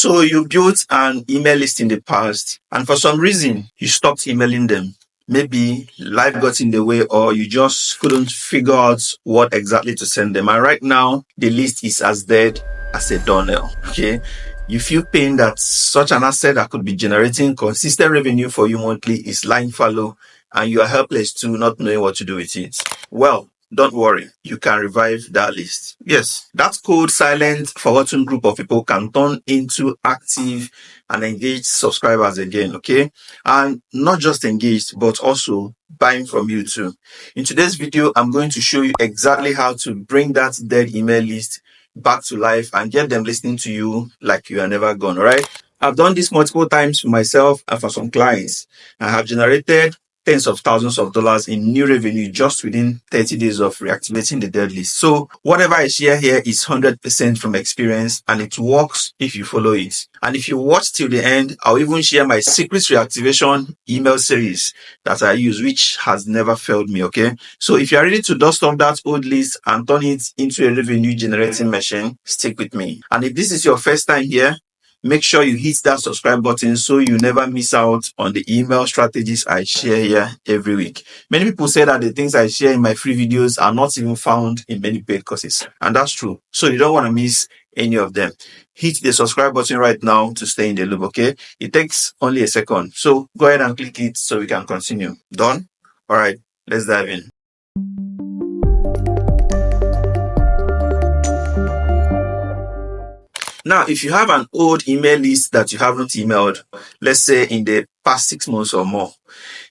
So you built an email list in the past, and for some reason, you stopped emailing them. Maybe life got in the way, or you just couldn't figure out what exactly to send them. And right now, the list is as dead as a doornail. Okay. You feel pain that such an asset that could be generating consistent revenue for you monthly is lying fallow, and you are helpless to not knowing what to do with it. Well, don't worry, you can revive that list. Yes, that cold, silent, forgotten group of people can turn into active and engaged subscribers again, okay? And not just engaged, but also buying from you too. In today's video, I'm going to show you exactly how to bring that dead email list back to life and get them listening to you like you are never gone, all right? I've done this multiple times for myself and for some clients. I have generated tens of thousands of dollars in new revenue just within 30 days of reactivating the dead list. So whatever I share here is 100% from experience, and it works if you follow it. And if you watch till the end, I'll even share my secret reactivation email series that I use, which has never failed me, okay? So if you're ready to dust off that old list and turn it into a revenue generating machine, stick with me. And if this is your first time here, make sure you hit that subscribe button so you never miss out on the email strategies I share here every week. Many people say that the things I share in my free videos are not even found in many paid courses. And that's true. So you don't want to miss any of them. Hit the subscribe button right now to stay in the loop, okay? It takes only a second. So go ahead and click it so we can continue. Done? All right, let's dive in. Now, if you have an old email list that you haven't emailed, let's say in the past 6 months or more,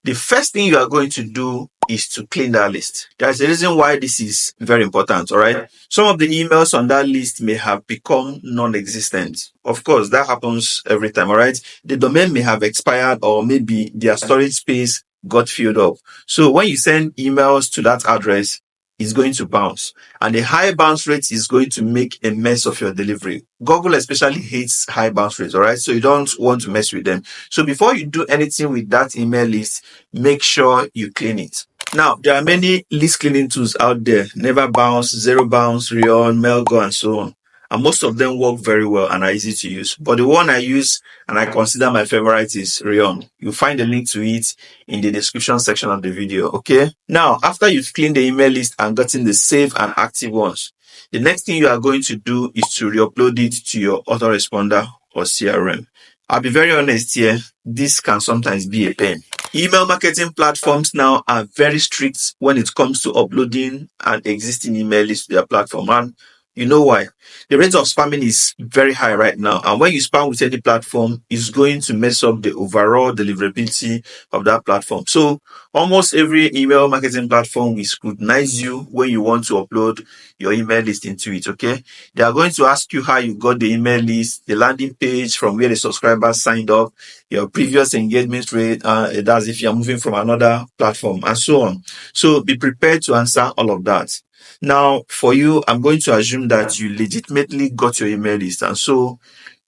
the first thing you are going to do is to clean that list. There's a reason why this is very important, all right? Some of the emails on that list may have become non-existent. Of course, that happens every time, all right? The domain may have expired, or maybe their storage space got filled up. So when you send emails to that address, is going to bounce, and a high bounce rate is going to make a mess of your delivery. Google especially hates high bounce rates, all right? So you don't want to mess with them. So before you do anything with that email list, make sure you clean it. Now, there are many list cleaning tools out there: Never Bounce, Zero Bounce, Rion, Melgo, and so on. And most of them work very well and are easy to use. But the one I use and I consider my favorite is Rion. You'll find the link to it in the description section of the video, okay? Now, after you've cleaned the email list and gotten the safe and active ones, the next thing you are going to do is to re-upload it to your autoresponder or CRM. I'll be very honest here, this can sometimes be a pain. Email marketing platforms now are very strict when it comes to uploading an existing email list to their platform. And you know why? The rate of spamming is very high right now. And when you spam with any platform, it's going to mess up the overall deliverability of that platform. So almost every email marketing platform will scrutinize you when you want to upload your email list into it, okay? They are going to ask you how you got the email list, the landing page from where the subscribers signed up, your previous engagement rate, that's if you're moving from another platform, and so on. So be prepared to answer all of that. Now, for you, I'm going to assume that you legitimately got your email list, and so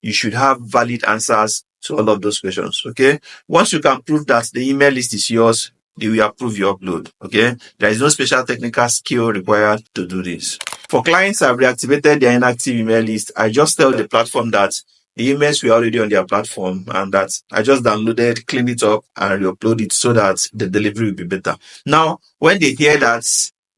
you should have valid answers to all of those questions, okay? Once you can prove that the email list is yours, they will approve your upload, okay? There is no special technical skill required to do this. For clients who have reactivated their inactive email list, I just tell the platform that the emails were already on their platform and that I just downloaded, cleaned it up, and re-upload it so that the delivery will be better. Now, when they hear that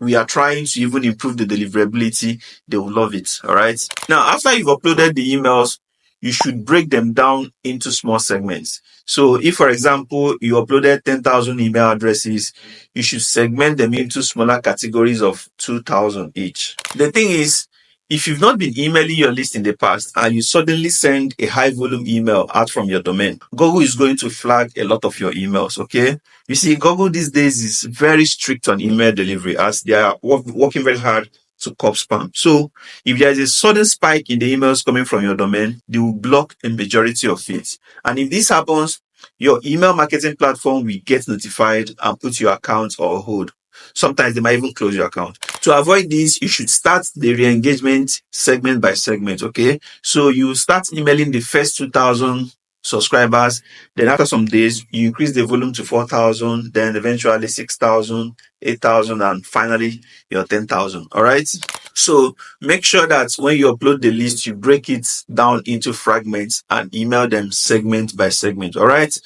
we are trying to even improve the deliverability, they will love it, all right? Now, after you've uploaded the emails, you should break them down into small segments. So if, for example, you uploaded 10,000 email addresses, you should segment them into smaller categories of 2,000 each. The thing is, if you've not been emailing your list in the past and you suddenly send a high volume email out from your domain, Google is going to flag a lot of your emails, okay? You see, Google these days is very strict on email delivery as they are working very hard to curb spam. So if there is a sudden spike in the emails coming from your domain, they will block a majority of it. And if this happens, your email marketing platform will get notified and put your account on hold. Sometimes they might even close your account. To avoid this, you should start the re-engagement segment by segment, okay? So you start emailing the first 2,000 subscribers, then after some days, you increase the volume to 4,000, then eventually 6,000, 8,000, and finally your 10,000, all right? So make sure that when you upload the list, you break it down into fragments and email them segment by segment. All right.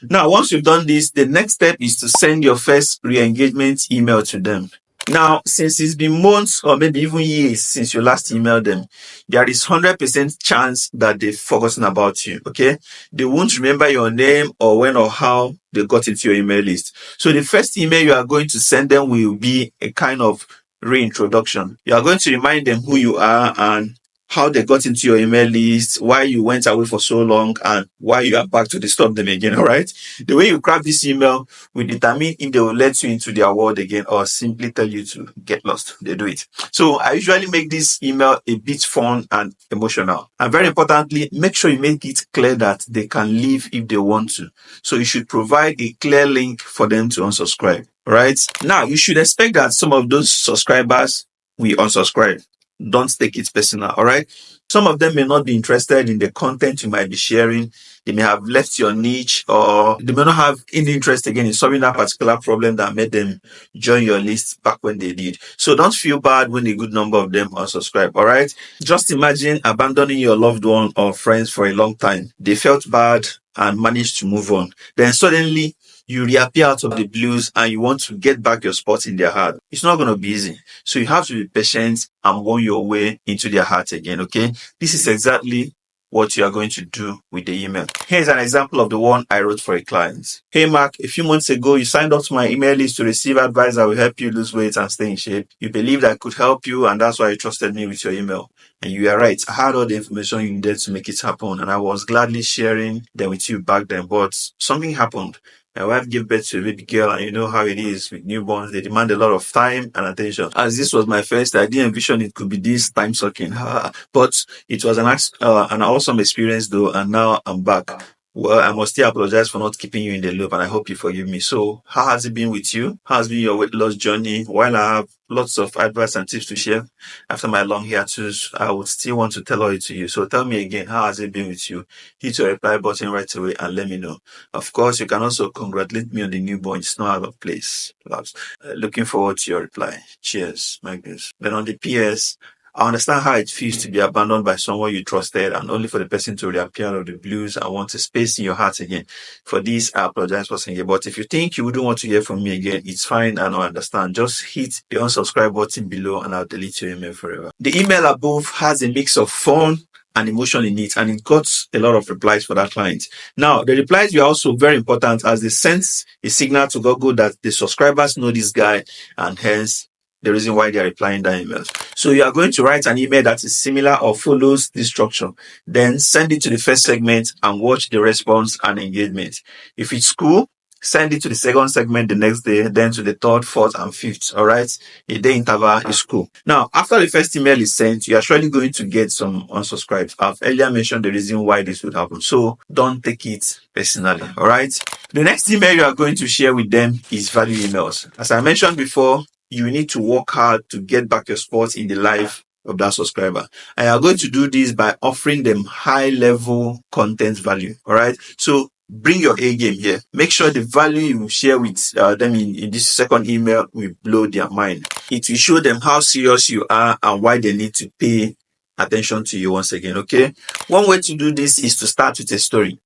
Now, once you've done this, the next step is to send your first re-engagement email to them. Now, since it's been months or maybe even years since you last emailed them, there is 100% chance that they've forgotten about you, okay? They won't remember your name or when or how they got into your email list. So the first email you are going to send them will be a kind of reintroduction. You are going to remind them who you are and how they got into your email list, why you went away for so long, and why you are back to disturb them again, all right? The way you craft this email will determine if they will let you into their world again or simply tell you to get lost. They do it. So I usually make this email a bit fun and emotional. And very importantly, make sure you make it clear that they can leave if they want to. So you should provide a clear link for them to unsubscribe. All right. Now, you should expect that some of those subscribers will unsubscribe. Don't take it personal. All right. Some of them may not be interested in the content you might be sharing. They may have left your niche, or they may not have any interest again in solving that particular problem that made them join your list back when they did. So don't feel bad when a good number of them unsubscribe. All right. Just imagine abandoning your loved one or friends for a long time. They felt bad and managed to move on. Then suddenly you reappear out of the blues and you want to get back your spot in their heart. It's not going to be easy. So you have to be patient and worm your way into their heart again, okay? This is exactly what you are going to do with the email. Here's an example of the one I wrote for a client. Hey Mark, a few months ago, you signed up to my email list to receive advice that will help you lose weight and stay in shape. You believed I could help you, and that's why you trusted me with your email. And you are right. I had all the information you needed to make it happen, and I was gladly sharing them with you back then. But something happened. My wife gave birth to a baby girl, and you know how it is with newborns. They demand a lot of time and attention. As this was my first, I didn't envision it could be this time sucking. But it was an awesome experience though, and now I'm back. Well, I must still apologize for not keeping you in the loop, and I hope you forgive me. So, how has it been with you? How has been your weight loss journey? While I have lots of advice and tips to share after my long hiatus, I would still want to tell all it to you. So, tell me again, how has it been with you? Hit your reply button right away and let me know. Of course, you can also congratulate me on the newborn. It's not out of place. Looking forward to your reply. Cheers, Magnus. Then on the PS, I understand how it feels to be abandoned by someone you trusted and only for the person to reappear out of the blues and want a space in your heart again. For this, I apologize for saying it. But if you think you wouldn't want to hear from me again, it's fine and I understand. Just hit the unsubscribe button below and I'll delete your email forever. The email above has a mix of fun and emotion in it, and it got a lot of replies for that client. Now, the replies were also very important as they sent a signal to Google that the subscribers know this guy and hence the reason why they are replying that email. So you are going to write an email that is similar or follows this structure. Then send it to the first segment and watch the response and engagement. If it's cool, send it to the second segment the next day, then to the third, fourth, and fifth. All right. A day interval is cool. Now, after the first email is sent, you are surely going to get some unsubscribes. I've earlier mentioned the reason why this would happen. So don't take it personally. All right. The next email you are going to share with them is value emails. As I mentioned before, you need to work hard to get back your spot in the life of that subscriber. And you're going to do this by offering them high level content value. All right. So bring your A game here. Make sure the value you share with them in this second email will blow their mind. It will show them how serious you are and why they need to pay attention to you once again. Okay. One way to do this is to start with a story.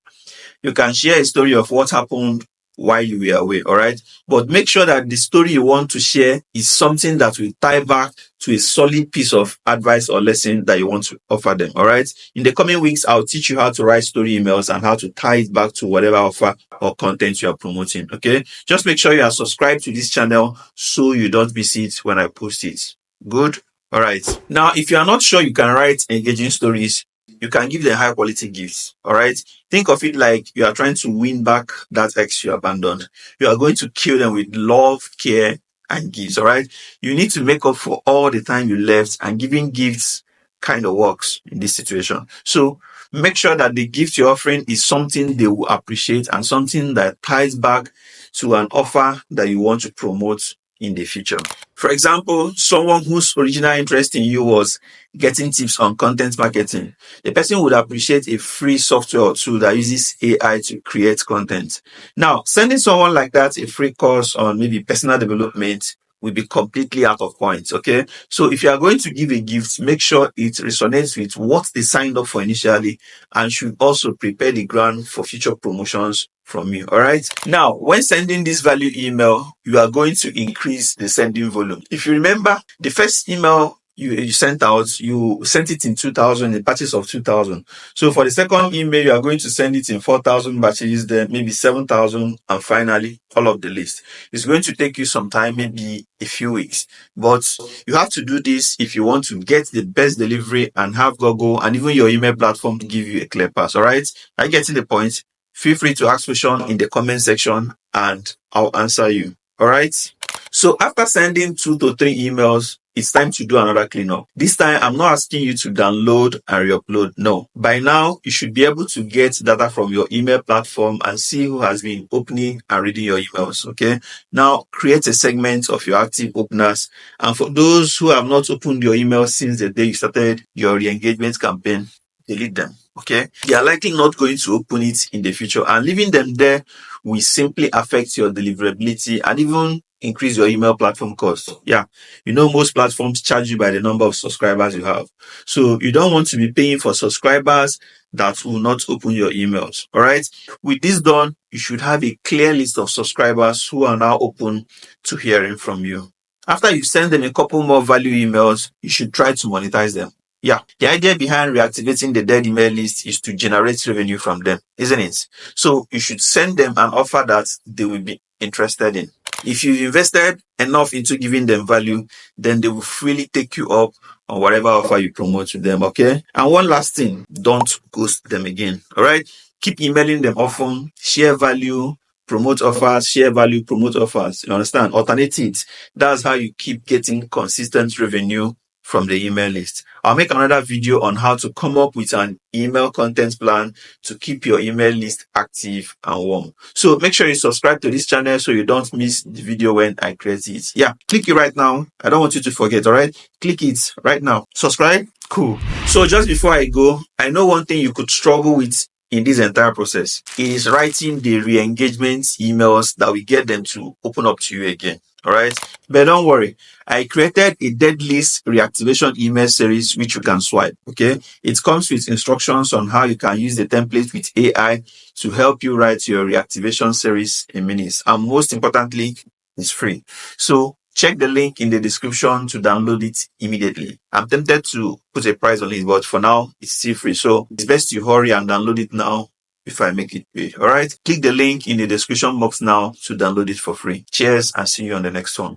You can share a story of what happened while you were away, all right? But make sure that the story you want to share is something that will tie back to a solid piece of advice or lesson that you want to offer them, all right? In the coming weeks, I'll teach you how to write story emails and how to tie it back to whatever offer or content you are promoting, okay? Just make sure you are subscribed to this channel so you don't miss it when I post it. Good? All right. Now, if you are not sure you can write engaging stories, you can give them high quality gifts. All right. Think of it like you are trying to win back that ex you abandoned. You are going to kill them with love, care, and gifts. All right. You need to make up for all the time you left, and giving gifts kind of works in this situation. So make sure that the gift you're offering is something they will appreciate and something that ties back to an offer that you want to promote in the future. For example, someone whose original interest in you was getting tips on content marketing. The person would appreciate a free software or tool that uses AI to create content. Now, sending someone like that a free course on maybe personal development will be completely out of points. Okay. So if you are going to give a gift, make sure it resonates with what they signed up for initially, and should also prepare the ground for future promotions from you. All right. Now, when sending this value email, you are going to increase the sending volume. If you remember, the first email you sent out, you sent it in 2000, a batches of 2000. So for the second email, you are going to send it in 4000 batches, then maybe 7000, and finally all of the list. It's going to take you some time, maybe a few weeks, but you have to do this if you want to get the best delivery and have Google and even your email platform to give you a clear pass. All right. Are you getting the point? Feel free to ask questions in the comment section and I'll answer you. All right. So after sending 2 to 3 emails, it's time to do another cleanup. This time, I'm not asking you to download and re-upload. No. By now, you should be able to get data from your email platform and see who has been opening and reading your emails. Okay. Now, create a segment of your active openers. And for those who have not opened your email since the day you started your re-engagement campaign, delete them. Okay. They are likely not going to open it in the future, and leaving them there will simply affect your deliverability and even increase your email platform cost. Yeah. Most platforms charge you by the number of subscribers you have. So you don't want to be paying for subscribers that will not open your emails. All right. With this done, you should have a clear list of subscribers who are now open to hearing from you. After you send them a couple more value emails, you should try to monetize them. Yeah, the idea behind reactivating the dead email list is to generate revenue from them, isn't it? So you should send them an offer that they will be interested in. If you've invested enough into giving them value, then they will freely take you up on whatever offer you promote to them. Okay. And one last thing, don't ghost them again. All right. Keep emailing them often, share value, promote offers, share value, promote offers. You understand? Alternate it. That's how you keep getting consistent revenue from the email list. I'll make another video on how to come up with an email content plan to keep your email list active and warm. So make sure you subscribe to this channel so you don't miss the video when I create it. Yeah, click it right now. I don't want you to forget, all right? Click it right now. Subscribe. Cool. So just before I go, I know one thing you could struggle with in this entire process is writing the re-engagement emails that will get them to open up to you again. All right. But don't worry. I created a dead list reactivation email series which you can swipe. Okay. It comes with instructions on how you can use the template with AI to help you write your reactivation series in minutes. And most importantly, it's free. So check the link in the description to download it immediately. I'm tempted to put a price on it, but for now, it's still free. So it's best you hurry and download it now before I make it pay. All right. Click the link in the description box now to download it for free. Cheers and see you on the next one.